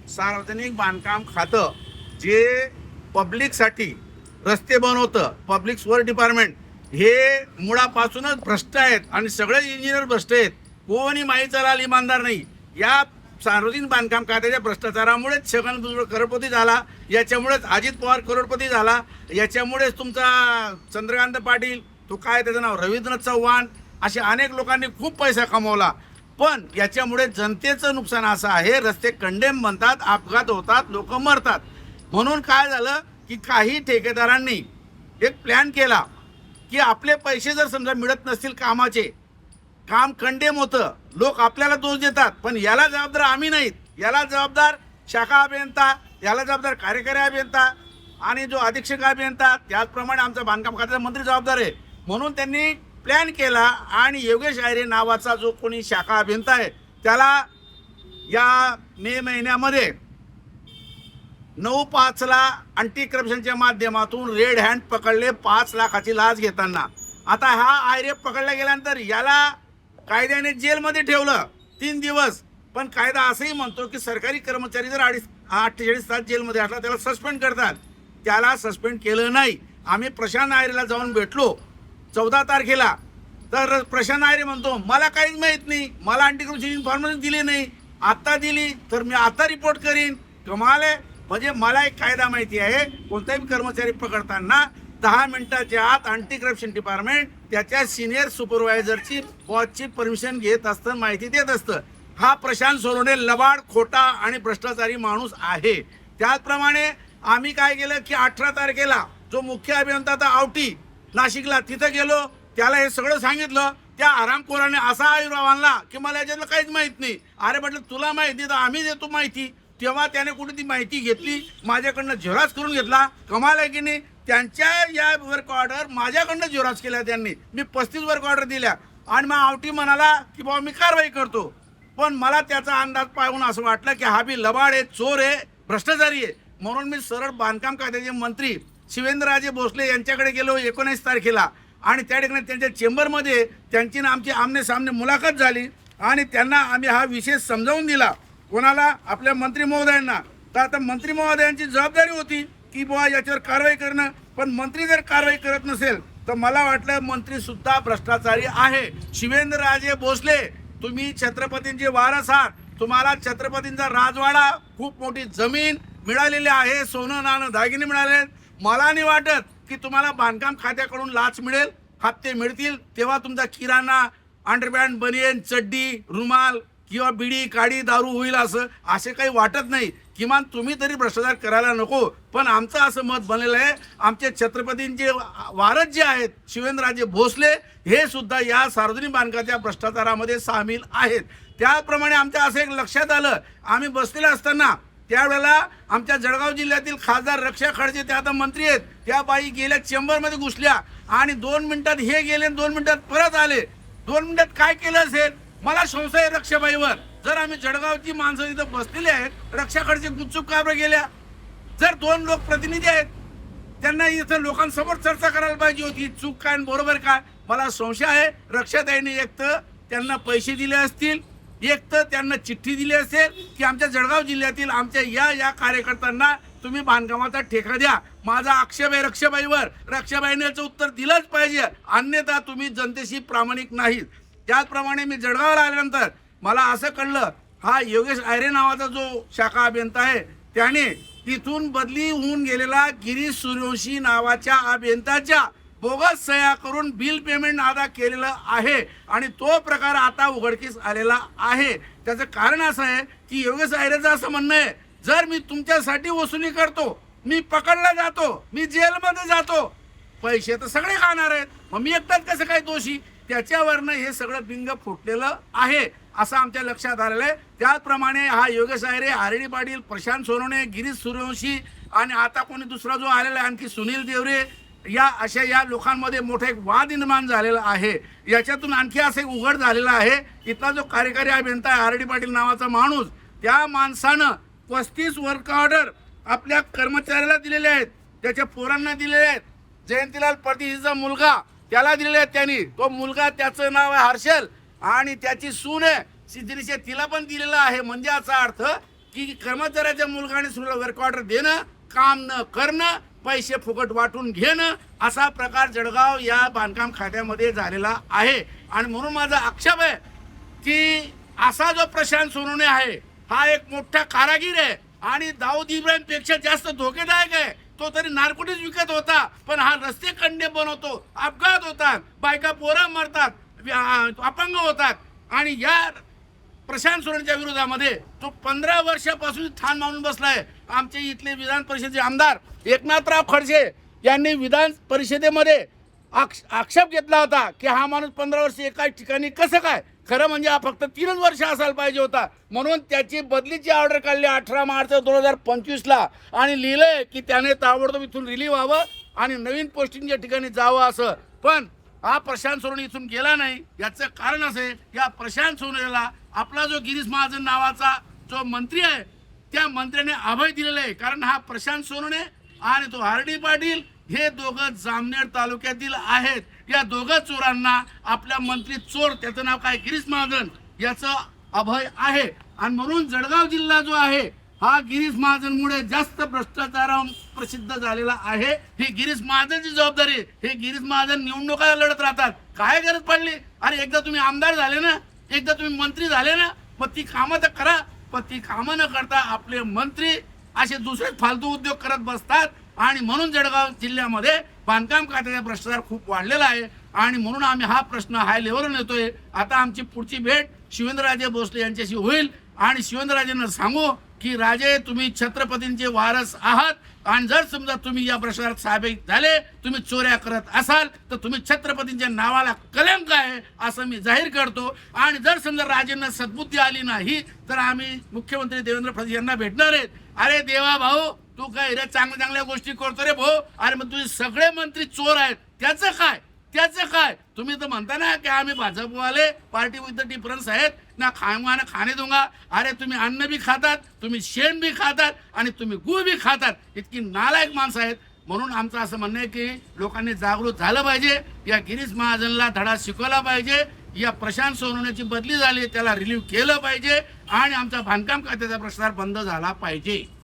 सार्वजनिक बांधकाम खातं जे पब्लिकसाठी रस्ते बनवतं, पब्लिक वर्क डिपार्टमेंट, हे मुळापासूनच भ्रष्ट आहेत आणि सगळे इंजिनियर भ्रष्ट आहेत. कोणी माहीचा लाल इमानदार नाही. या सार्वजनिक बांधकाम खात्याच्या भ्रष्टाचारामुळेच छगन भुजबळ करोडपती झाला, याच्यामुळेच अजित पवार करोडपती झाला, याच्यामुळेच तुमचा चंद्रकांत पाटील, तो काय त्याचं नाव, रवींद्र चव्हाण, असे अनेक लोकांनी खूप पैसा कमवला. पण याच्यामुळे जनतेचं नुकसान असं आहे, रस्ते कंडेम बनतात, अपघात होतात, लोक मरतात. म्हणून काय झालं की काही ठेकेदारांनी एक प्लॅन केला की आपले पैसे जर समजा मिळत नसतील, कामाचे काम कंडेम होतं, लोक आपल्याला दोष देतात, पण याला जबाबदार आम्ही नाहीत. याला जबाबदार शाखा अभियंता, याला जबाबदार कार्यकारी अभियंता आणि जो अधीक्षक अभियंता, त्याचप्रमाणे आमचा बांधकाम खात्याचा मंत्री जबाबदार आहे. म्हणून त्यांनी प्लॅन केला आणि योगेश आयरे नावाचा जो कोणी शाखा अभियंता आहे त्याला या मे महिन्यामध्ये 9/5ला अँटी करप्शनच्या माध्यमातून रेड हँड पकडले 5 लाखाची लाच घेताना. आता हा आयरे पकडला गेल्यानंतर याला कायद्याने जेलमध्ये ठेवलं 3 दिवस. पण कायदा असंही म्हणतो की सरकारी कर्मचारी जर 48 तास जेलमध्ये असला त्याला सस्पेंड करतात. त्याला सस्पेंड केलं नाही. आम्ही प्रशांत आयरेला जाऊन भेटलो 14 तारखेला. तर प्रशांत आयरे म्हणतो मला काहीच माहीत नाही, मला अँटी करप्शन इन्फॉर्मेशन दिली नाही, आता दिली तर मी आता रिपोर्ट करीन. कमाल आहे. म्हणजे मला एक कायदा माहिती आहे, कोणताही कर्मचारी पकडताना 10 मिनिटाच्या आत अँटी करप्शन डिपार्टमेंट त्याच्या सिनियर सुपरवायझरची बॉसची परमिशन घेत असतं, माहिती देत असतं. हा प्रशांत सोनवणे लबाड, खोटा आणि भ्रष्टाचारी माणूस आहे. त्याचप्रमाणे आम्ही काय केलं की 18 तारखेला जो मुख्य अभियंता होता आवटी नाशिकला, तिथं गेलो, त्याला हे सगळं सांगितलं. त्या आरामखोराने असा आयुर्भाव आणला की मला याच्यातलं काहीच माहीत नाही. अरे म्हटलं तुला माहिती तर आम्ही देतो माहिती. तेव्हा त्याने कुठे ती माहिती घेतली, माझ्याकडनं झेरॉक्स करून घेतला. कमाल आहे की नाही. त्यांच्या या वर्क ऑर्डर माझ्याकडनं झेरॉक्स केल्या त्यांनी. मी 35 वर्क ऑर्डर दिल्या आणि मग आवटी म्हणाला की बाबा मी कारवाई करतो. पण मला त्याचा अंदाज पाहून असं वाटलं की हा बी लबाड आहे, चोर आहे, भ्रष्टाचारी आहे. म्हणून मी सरळ बांधकाम खात्याचे मंत्री शिवेंद्रराजे भोसले यांच्याकडे गेलो 19 तारखेला आणि त्या ठिकाणी त्यांच्या चेंबरमध्ये त्यांची ना आमची आमने सामने मुलाखत झाली आणि त्यांना आम्ही हा विषय समजावून दिला. कोणाला? आपल्या मंत्री महोदयांना. तर आता मंत्री महोदयांची जबाबदारी होती की बुवा याच्यावर कारवाई करणं. पण मंत्री जर कारवाई करत नसेल तर मला वाटलं मंत्री सुद्धा भ्रष्टाचारी आहे. शिवेंद्रराजे भोसले, तुम्ही छत्रपतींचे वारस आहात, तुम्हाला छत्रपतींचा राजवाडा, खूप मोठी जमीन मिळालेली आहे, सोनं नाणं दागिने मिळाले. मला नाही वाटत की तुम्हाला बांधकाम खात्याकडून लाच मिळेल, हप्ते मिळतील तेव्हा तुमचा किराणा, अंडरपॅन्ट, बनियन, चड्डी, रुमाल किंवा बिडी काडी दारू होईल असं असे काही वाटत नाही. किमान तुम्ही तरी भ्रष्टाचार करायला नको. पण आमचं असं मत बनलेलं आहे, आमचे छत्रपतींचे वारस जे आहेत शिवेंद्रराजे भोसले हे सुद्धा या सार्वजनिक बांधकामाच्या भ्रष्टाचारामध्ये सामील आहेत. त्याप्रमाणे आमच्या असं एक लक्षात आलं, आम्ही बसलेलं असताना त्यावेळेला आमच्या जळगाव जिल्ह्यातील खासदार रक्षा खडसे, त्या आता मंत्री आहेत, त्या बाई गेल्या चेंबरमध्ये घुसल्या आणि 2 मिनिटात हे गेले, 2 मिनिटात परत आले. 2 मिनिटात काय केलं असेल मला संशय आहे रक्षाबाईवर. जर आम्ही जळगावची माणसं तिथं बसलेली आहेत, रक्षा खडसे गुपचूप का बरं गेल्या? जर 2 लोक प्रतिनिधी आहेत, त्यांना इथं लोकांसमोर चर्चा करायला पाहिजे होती, चूक काय बरोबर काय. मला संशय आहे रक्षाताईंनी एक तर त्यांना पैसे दिले असतील, एक तर त्यांना चिठ्ठी दिली असेल की आमच्या जळगाव जिल्ह्यातील आमच्या या कार्यकर्त्यांना तुम्ही बांधकामाचा ठेका द्या. माझा आक्षेप आहे रक्षाबाईवर. रक्षाबाईने याचं उत्तर दिलंच पाहिजे, अन्यथा तुम्ही जनतेशी प्रामाणिक नाहीत. त्याचप्रमाणे मी जळगावला आल्यानंतर मला असं कळलं, हा योगेश आयरे नावाचा जो शाखा अभियंता आहे त्याने तिथून बदली होऊन गेलेला गिरीश सूर्यवंशी नावाच्या अभियंताच्या बोगस सह्या करून बिल पेमेंट अदा केलेलं आहे आणि तो प्रकार आता उघडकीस आलेला आहे. त्याचं कारण असं आहे की योगेश आयरेचं असं म्हणणं आहे, जर मी तुमच्यासाठी वसुली करतो, मी पकडला जातो, मी जेलमध्ये जातो, पैसे तर सगळे खाणार आहेत, मग मी एकटाच कसं काय दोषी? त्याच्यावरनं हे सगळं बिंग फुटलेलं आहे असं आमच्या लक्षात आलेलं आहे. त्याचप्रमाणे हा योगेश आयरे, आरडी पाटील, प्रशांत सोनवणे, गिरीश सूर्यवंशी आणि आता कोणी दुसरा जो आलेला आहे आणखी सुनील देवरे, या लोकांमध्ये मोठा एक वाद निर्माण झालेला आहे. याच्यातून आणखी असं एक उघड झालेलं आहे, इथला जो कार्यकारी अभियंता आहे आरडी पाटील नावाचा माणूस, त्या माणसानं 35 वर्क ऑर्डर आपल्या कर्मचाऱ्याला दिलेले आहेत, त्याच्या पोरांना दिलेले आहेत. जयंतीलाल परदेशीचा मुलगा त्याला दिलेले आहेत त्यांनी. तो मुलगा, त्याचं नाव आहे हर्षल आणि त्याची सून आहे सिद्धिनिशे, तिला पण दिलेलं आहे. म्हणजे याचा अर्थ की कर्मचाऱ्याच्या मुलगाने सुद्धा वर्क ऑर्डर देणं, काम न करणं, पैसे फुकट वाटून घेणं, असा प्रकार जळगाव या बांधकाम खात्यामध्ये झालेला आहे. आणि म्हणून माझा आक्षेप आहे की असा जो प्रशांत सोनवणे आहे हा एक मोठा कारागीर आहे आणि दाऊद इब्राहिम पेक्षा जास्त धोकेदायक आहे. तो तरी नार्कोटिक्स विकत होता, पण हा रस्ते खड्डे बनवतो, अपघात होतात, बायका पोरं मरतात, अपंग होतात. आणि या प्रशांत सोनवणेच्या विरोधामध्ये तो 15 वर्षापासून ठाण मानून बसलाय. आमचे इथले विधान परिषदेचे आमदार एकनाथराव खडसे यांनी विधान परिषदेमध्ये आक्षेप घेतला होता की हा माणूस 15 वर्ष एकाच ठिकाणी कसं काय. खरं म्हणजे हा फक्त 3 वर्ष असायला पाहिजे होता, म्हणून त्याची बदलीची ऑर्डर काढली 18 मार्च 2025ला आणि लिहिलंय की त्याने ताबडतोब इथून रिलीव्ह व्हावं आणि नवीन पोस्टिंगच्या ठिकाणी जावं असं. पण हा प्रशांत सोनवणे इथून गेला नाही. याचं कारण असं आहे, या प्रशांत सोनवणेला आपला जो गिरीश महाजन नावाचा जो मंत्री आहे त्या मंत्र्याने अभय दिलेलं आहे. कारण हा प्रशांत सोनवणे आणि तो आर.डी. पाटील हे दोघं जामनेर तालुक्यातील आहेत. या दोघं चोरांना आपल्या मंत्री चोर, त्याचं नाव काय, गिरीश महाजन, याचं अभय आहे. आणि म्हणून जळगाव जिल्हा जो आहे हा गिरीश महाजनमुळे जास्त भ्रष्टाचारावर प्रसिद्ध झालेला आहे. ही गिरीश महाजनची जबाबदारी. हे गिरीश महाजन निवडणुका लढत राहतात. काय गरज पडली? अरे एकदा तुम्ही आमदार झाले ना, एकदा तुम्ही मंत्री झाले ना, मग ती कामं तर करा. पण ती कामं न करता आपले मंत्री असे दुसरे फालतू उद्योग करत बसतात. आणि म्हणून जळगाव जिल्ह्यामध्ये बांधकाम खात्याचा भ्रष्टाचार खूप वाढलेला आहे. आणि म्हणून आम्ही हा प्रश्न हाय लेवलवर नेतोय. आता आमची पुढची भेट शिवेंद्रराजे भोसले यांच्याशी होईल आणि शिवेंद्रराजेंना सांगू की राजे तुम्ही छत्रपतींचे वारस आहात आणि जर समजा तुम्ही या भ्रष्टाचारात सामील झाले, तुम्ही चोऱ्या करत असाल तर तुम्ही छत्रपतींच्या नावाला कलंक आहे असं मी जाहीर करतो. आणि जर समजा राजेंना सद्बुद्धी आली नाही तर आम्ही मुख्यमंत्री देवेंद्र फडणवीस यांना भेटणार आहेत. अरे देवा भाऊ, तू काय रे चांगल्या चांगल्या गोष्टी करतो रे भाऊ. अरे मग तुझे सगळे मंत्री चोर आहेत, त्याचं काय, त्याचं काय? तुम्ही तर म्हणता ना की आम्ही भाजपवाले पार्टी विथ द डिफरन्स आहेत ना, खाना खाणे दूंगा. अरे तुम्ही अन्न भी खातात, तुम्ही शेण भी खातात आणि तुम्ही गूळ भी खातात. इतकी नालायक माणसं आहेत. म्हणून आमचं असं म्हणणं आहे की लोकांनी जागृत झालं पाहिजे. या गिरीश महाजनला धडा शिकवला पाहिजे. या प्रशांत सोनवणेची बदली झाली, त्याला रिलीव्ह केलं पाहिजे आणि आमचा बांधकाम खात्याचा भ्रष्टाचार बंद झाला पाहिजे.